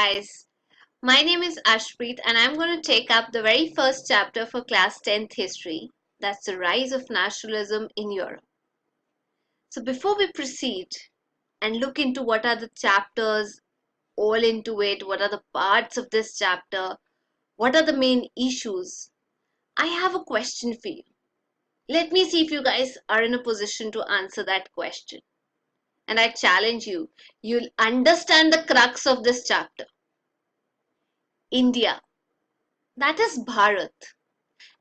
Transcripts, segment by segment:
guys, my name is Ashpreet and I'm going to take up the very first chapter for class 10th history. That's the rise of nationalism in Europe. So before we proceed and look into what are the chapters all into it, what are the parts of this chapter, what are the main issues, I have a question for you. Let me see if you guys are in a position to answer that question. And I challenge you, you'll understand the crux of this chapter. India, that is Bharat,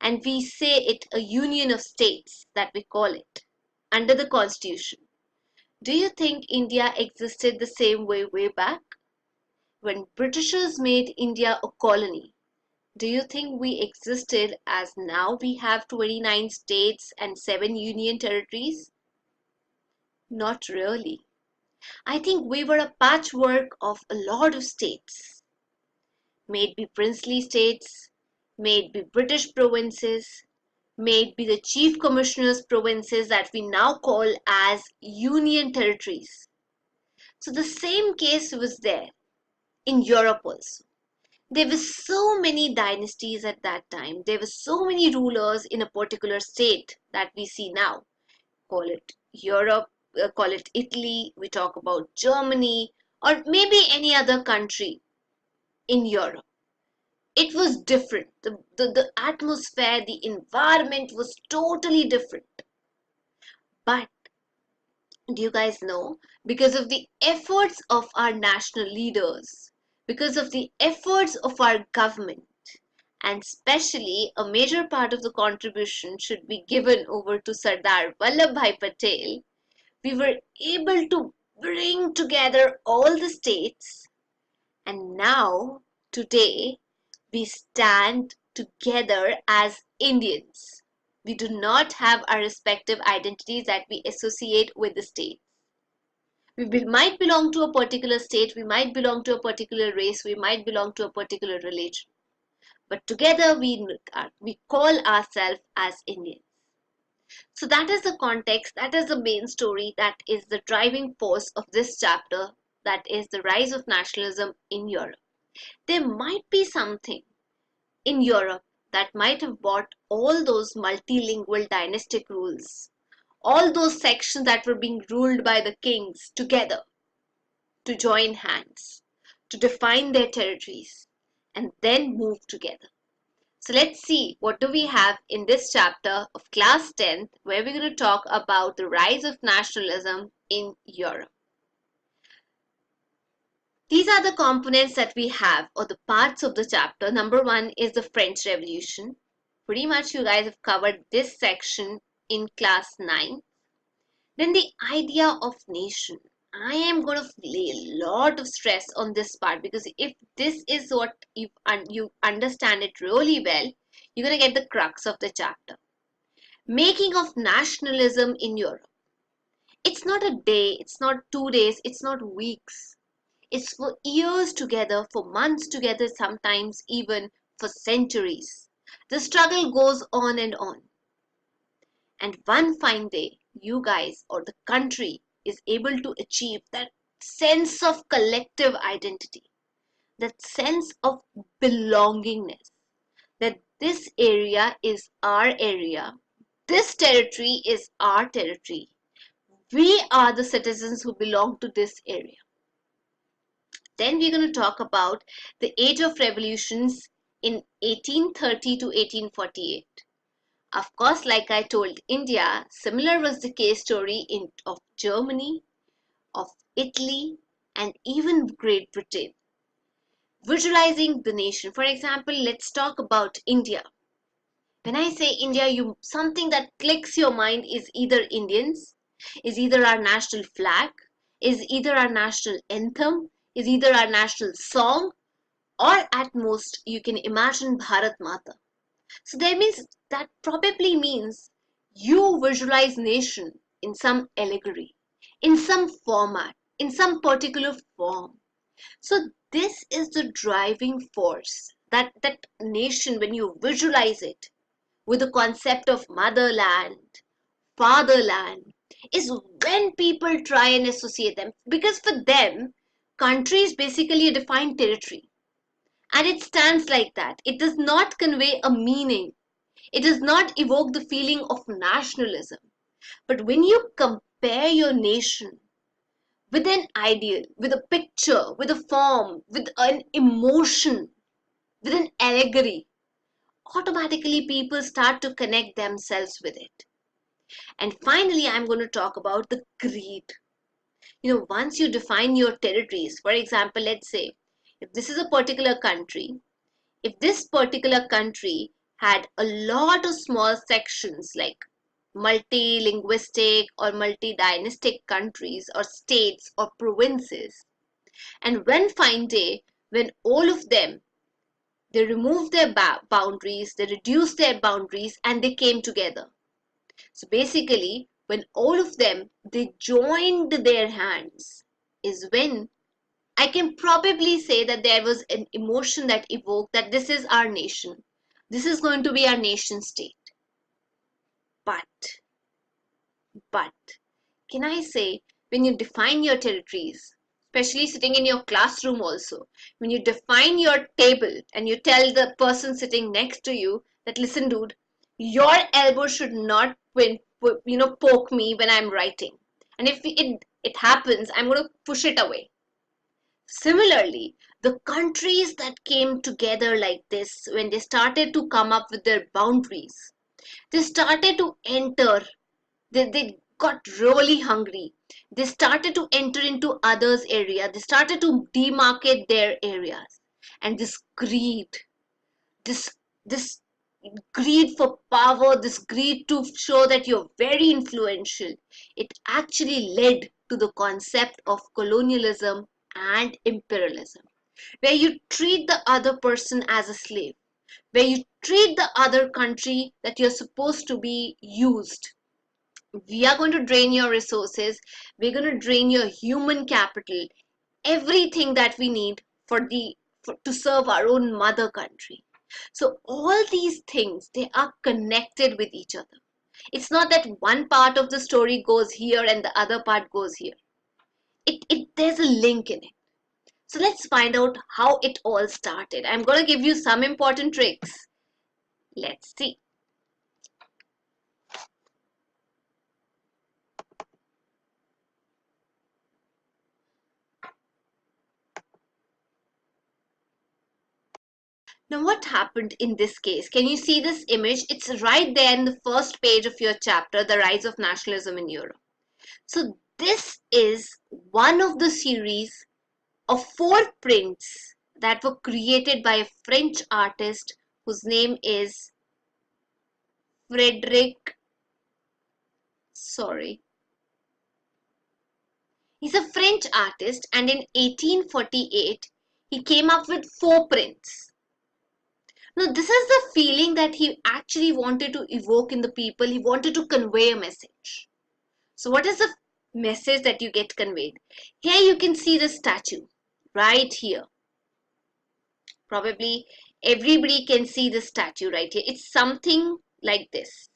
and we say it a union of states that we call it under the constitution. Do you think India existed the same way back? When Britishers made India a colony, do you think we existed as now we have 29 states and 7 union territories? Not really. I think we were a patchwork of a lot of states. May it be princely states, may it be British provinces, may it be the chief commissioners' provinces that we now call as union territories. So the same case was there in Europe also. There were so many dynasties at that time. There were so many rulers in a particular state that we see now. Call it Europe, call it Italy, we talk about Germany, or maybe any other country in Europe. It was different. The atmosphere, the environment was totally different. But do you guys know? Because of the efforts of our national leaders, because of the efforts of our government, and especially a major part of the contribution should be given over to Sardar Vallabhbhai Patel, we were able to bring together all the states, and now, today, we stand together as Indians. We do not have our respective identities that we associate with the states. We might belong to a particular state, we might belong to a particular race, we might belong to a particular religion. But together we call ourselves as Indians. So that is the context, that is the main story, that is the driving force of this chapter, that is the rise of nationalism in Europe. There might be something in Europe that might have brought all those multilingual dynastic rules, all those sections that were being ruled by the kings together to join hands, to define their territories, and then move together. So let's see what do we have in this chapter of class 10th, where we're going to talk about the rise of nationalism in Europe. These are the components that we have, or the parts of the chapter. Number 1 is the French Revolution. Pretty much you guys have covered this section in class 9. Then the idea of nation. I am going to lay a lot of stress on this part, because if this is what you understand it really well, you're going to get the crux of the chapter. Making of nationalism in Europe. It's not a day, it's not 2 days, it's not weeks. It's for years together, for months together, sometimes even for centuries. The struggle goes on and on. And one fine day, you guys or the country is able to achieve that sense of collective identity, that sense of belongingness, that this area is our area, this territory is our territory. We are the citizens who belong to this area. Then we're going to talk about the age of revolutions in 1830 to 1848. Of course, like I told India, similar was the case story of Germany, of Italy, and even Great Britain. Visualizing the nation. For example, let's talk about India. When I say India, something that clicks your mind is either Indians, is either our national flag, is either our national anthem, is either our national song, or at most you can imagine Bharat Mata. So that probably means you visualize nation in some allegory, in some format, in some particular form. So this is the driving force, that nation, when you visualize it with the concept of motherland, fatherland, is when people try and associate them, because for them country is basically a defined territory, and it stands like that. It does not convey a meaning. It does not evoke the feeling of nationalism. But when you compare your nation with an ideal, with a picture, with a form, with an emotion, with an allegory, automatically people start to connect themselves with it. And finally, I'm going to talk about the greed. Once you define your territories, for example, let's say, if this is a particular country, if this particular country had a lot of small sections like multi-linguistic or multi-dynastic countries or states or provinces, and one fine day when all of them, they removed their boundaries, they reduced their boundaries, and they came together. So basically, when all of them, they joined their hands, is when I can probably say that there was an emotion that evoked that this is our nation. This is going to be our nation state. But, but, can I say, when you define your territories, especially sitting in your classroom also, when you define your table and you tell the person sitting next to you that, listen, dude, your elbow should not poke me when I'm writing. And if it happens, I'm going to push it away. Similarly, the countries that came together like this, when they started to come up with their boundaries, they started to enter, they got really hungry. They started to enter into others' area. They started to demarcate their areas. And this, this greed for power, this greed to show that you're very influential, it actually led to the concept of colonialism and imperialism, where you treat the other person as a slave, where you treat the other country that you're supposed to be used. We are going to drain your resources, we're going to drain your human capital, everything that we need to serve our own mother country. So all these things, they are connected with each other. It's not that one part of the story goes here and the other part goes here. There's a link in it. So let's find out how it all started. I'm going to give you some important tricks. Let's see. Now what happened in this case? Can you see this image? It's right there in the first page of your chapter, The Rise of Nationalism in Europe. So this is one of the series of 4 prints that were created by a French artist whose name is He's a French artist, and in 1848 he came up with 4 prints. Now this is the feeling that he actually wanted to evoke in the people. He wanted to convey a message. So what is the message that you get conveyed? Here you can see the statue right here. Probably everybody can see the statue right here. It's something like this.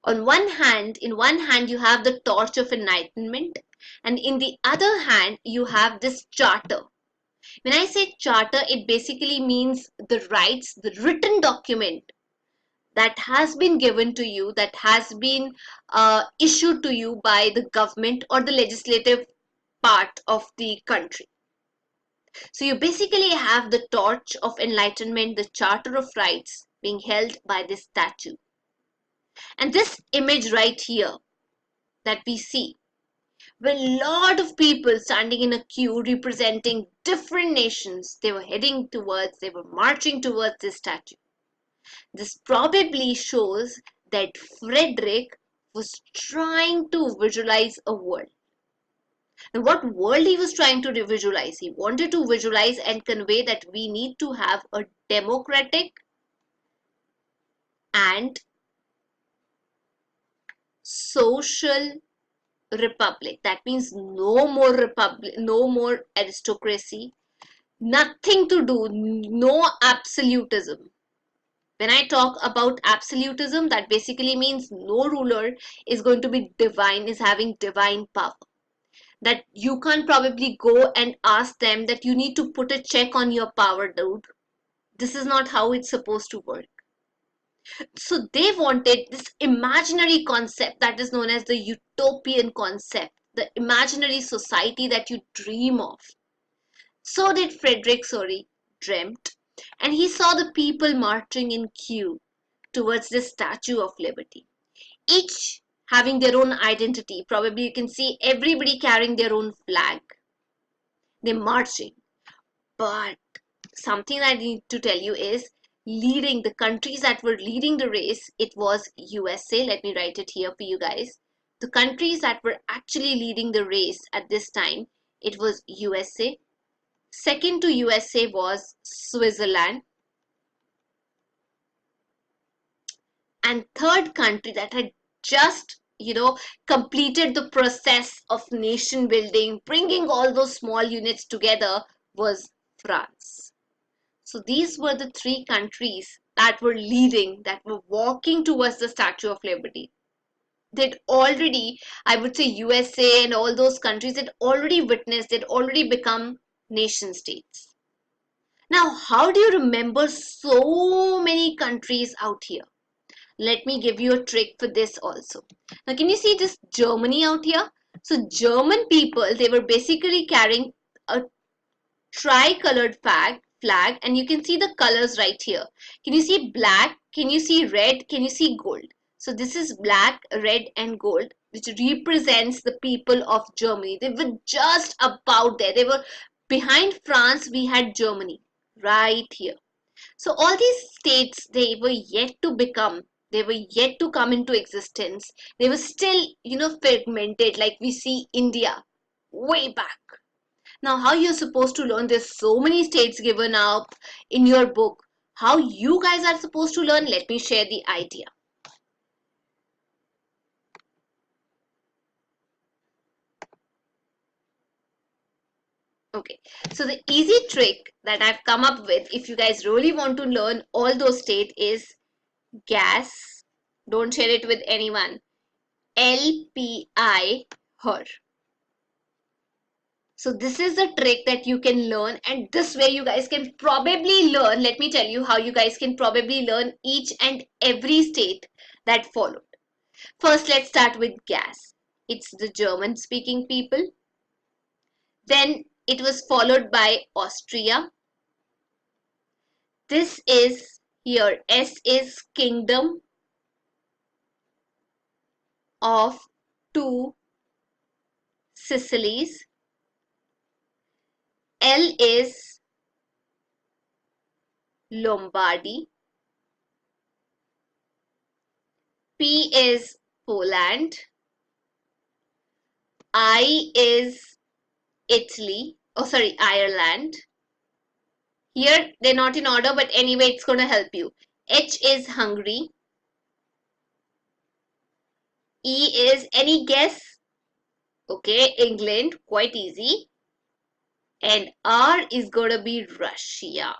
In one hand you have the torch of enlightenment, and in the other hand you have this charter. When I say charter, it basically means the rights, the written document that has been given to you, that has been issued to you by the government or the legislative part of the country. So you basically have the torch of enlightenment, the charter of rights being held by this statue. And this image right here that we see, were a lot of people standing in a queue representing different nations. They were marching towards this statue. This probably shows that Frederick was trying to visualize a world. And what world he was trying to visualize? He wanted to visualize and convey that we need to have a democratic and social republic. That means no more republic, no more aristocracy, nothing to do, no absolutism. When I talk about absolutism, that basically means no ruler is going to be divine, is having divine power. that you can't probably go and ask them that you need to put a check on your power, dude. This is not how it's supposed to work. So they wanted this imaginary concept that is known as the utopian concept, the imaginary society that you dream of. So did Frederick Sorry dreamt, and he saw the people marching in queue towards the Statue of Liberty, each having their own identity. Probably you can see everybody carrying their own flag. They're marching. But something I need to tell you is leading the countries that were leading the race, it was USA. Let me write it here for you guys. The countries that were actually leading the race at this time, it was USA. Second to USA was Switzerland. And third country that had just completed the process of nation building, bringing all those small units together, was France. So these were the three countries that were leading, that were walking towards the Statue of Liberty. They'd already, I would say USA and all those countries had already witnessed, they'd already become nation states. Now, how do you remember so many countries out here? Let me give you a trick for this also. Now, can you see this Germany out here? So German people, they were basically carrying a tricolored flag, and you can see the colors right here. Can you see black? Can you see red? Can you see gold? So this is black, red and gold, which represents the people of Germany. They were just about there. They were behind France. We had Germany right here. So all these states, they were yet to become, they were yet to come into existence. They were still, fragmented, like we see India way back. Now, how you're supposed to learn? There's so many states given up in your book. How you guys are supposed to learn? Let me share the idea. Okay, so the easy trick that I've come up with, if you guys really want to learn all those states, is gas. Don't share it with anyone. LPI, her. So this is the trick that you can learn, and this way you guys can probably learn. Let me tell you how you guys can probably learn each and every state that followed. First, let's start with gas. It's the German speaking people. Then it was followed by Austria. This is here, S is Kingdom of Two Sicilies. L is Lombardy. P is Poland. I is Italy. Oh, sorry, Ireland. Here, they're not in order, but anyway, it's going to help you. H is Hungary. E is, any guess? Okay, England, quite easy. And R is going to be Russia.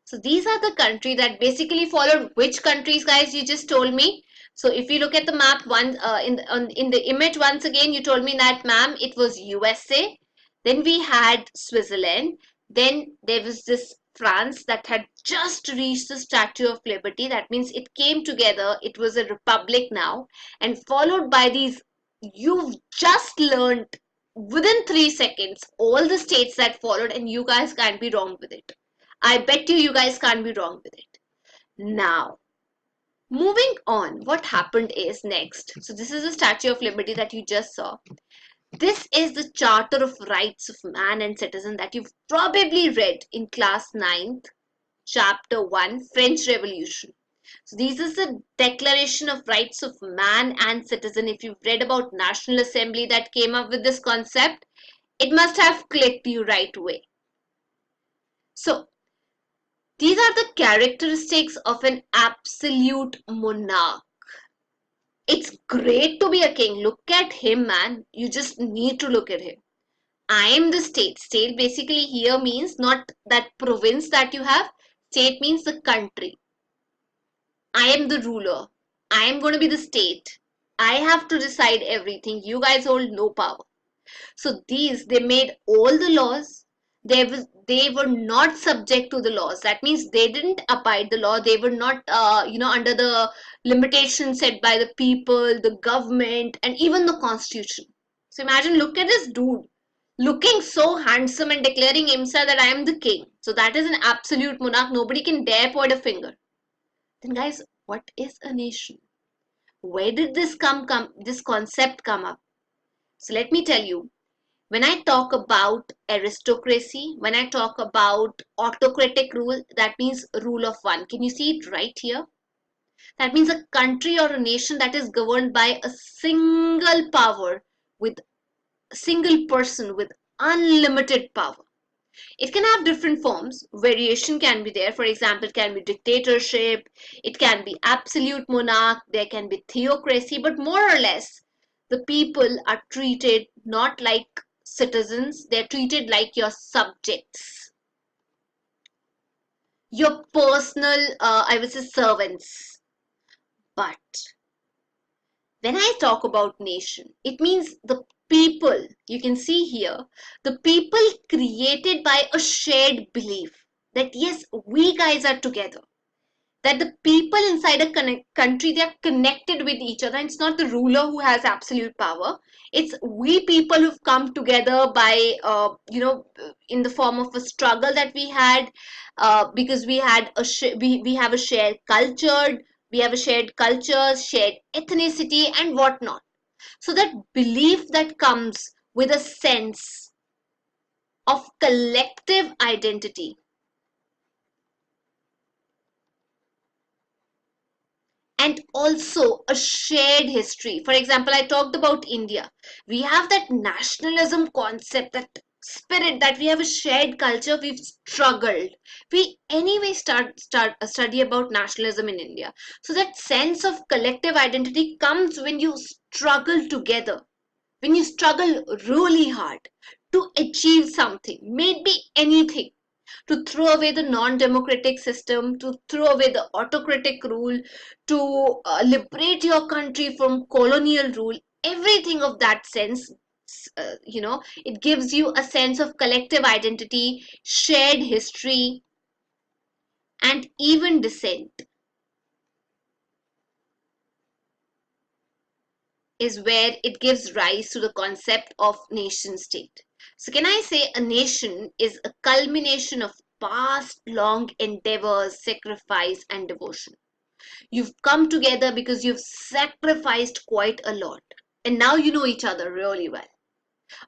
So these are the countries that basically followed which countries, guys, you just told me. So if you look at the map, in the image once again, you told me that, ma'am, it was USA. Then we had Switzerland. Then there was this France that had just reached the Statue of Liberty. That means it came together. It was a republic now. And followed by these, you've just learned within 3 seconds all the states that followed, and you guys can't be wrong with it. I bet you guys can't be wrong with it. Now, moving on, what happened is next. So this is the Statue of Liberty that you just saw. This is the Charter of Rights of Man and Citizen that you've probably read in class 9th, chapter 1, French Revolution. So this is the Declaration of Rights of Man and Citizen. If you've read about National Assembly that came up with this concept, it must have clicked you right away. So these are the characteristics of an absolute monarch. It's great to be a king. Look at him, man. You just need to look at him. I am the state. State basically here means not that province that you have. State means the country. I am the ruler. I am going to be the state. I have to decide everything. You guys hold no power. So they made all the laws. They were not subject to the laws. That means they didn't abide the law. They were not, under the limitations set by the people, the government, and even the constitution. So imagine, look at this dude looking so handsome and declaring himself that I am the king. So that is an absolute monarch. Nobody can dare point a finger. Then guys, what is a nation? Where did this concept come up? So let me tell you, when I talk about aristocracy, when I talk about autocratic rule, that means rule of one. Can you see it right here? That means a country or a nation that is governed by a single power, with a single person with unlimited power. It can have different forms. Variation can be there. For example, it can be dictatorship, it can be absolute monarch, there can be theocracy, but more or less, the people are treated not like citizens, they're treated like your subjects, your personal, I would say, servants. But when I talk about nation, it means the people, you can see here, the people created by a shared belief that yes, we guys are together. That the people inside a country, they are connected with each other. It's not the ruler who has absolute power. It's we people who've come together by, in the form of a struggle that we had, because we had we have a shared culture, shared ethnicity and whatnot. So that belief that comes with a sense of collective identity and also a shared history. For example, I talked about India. We have that nationalism concept, that spirit, that we have a shared culture. We've struggled. We anyway start a study about nationalism in India. So that sense of collective identity comes when you struggle together, when you struggle really hard to achieve something, maybe anything, to throw away the non-democratic system, to throw away the autocratic rule, to liberate your country from colonial rule, everything of that sense. It gives you a sense of collective identity, shared history, and even descent is where it gives rise to the concept of nation state. So can I say a nation is a culmination of past long endeavors, sacrifice, and devotion. You've come together because you've sacrificed quite a lot. And now you know each other really well.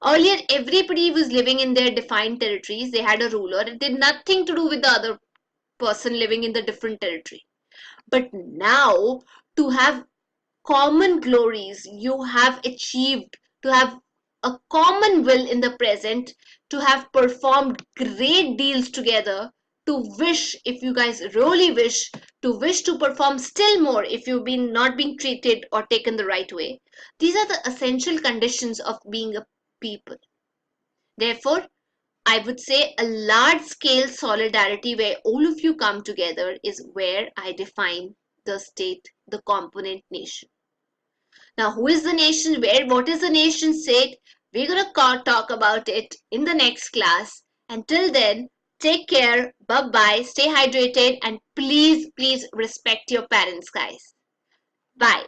Earlier, everybody was living in their defined territories. They had a ruler. It did nothing to do with the other person living in the different territory. But now, to have common glories you have achieved, to have a common will in the present, to have performed great deals together, to wish, if you guys really wish, to perform still more if you've been not being treated or taken the right way. These are the essential conditions of being a people. Therefore, I would say a large scale solidarity where all of you come together is where I define the state, the component nation. Now, who is the nation? What is the nation state? We're going to talk about it in the next class. Until then, take care. Bye bye. Stay hydrated and please, please respect your parents, guys. Bye.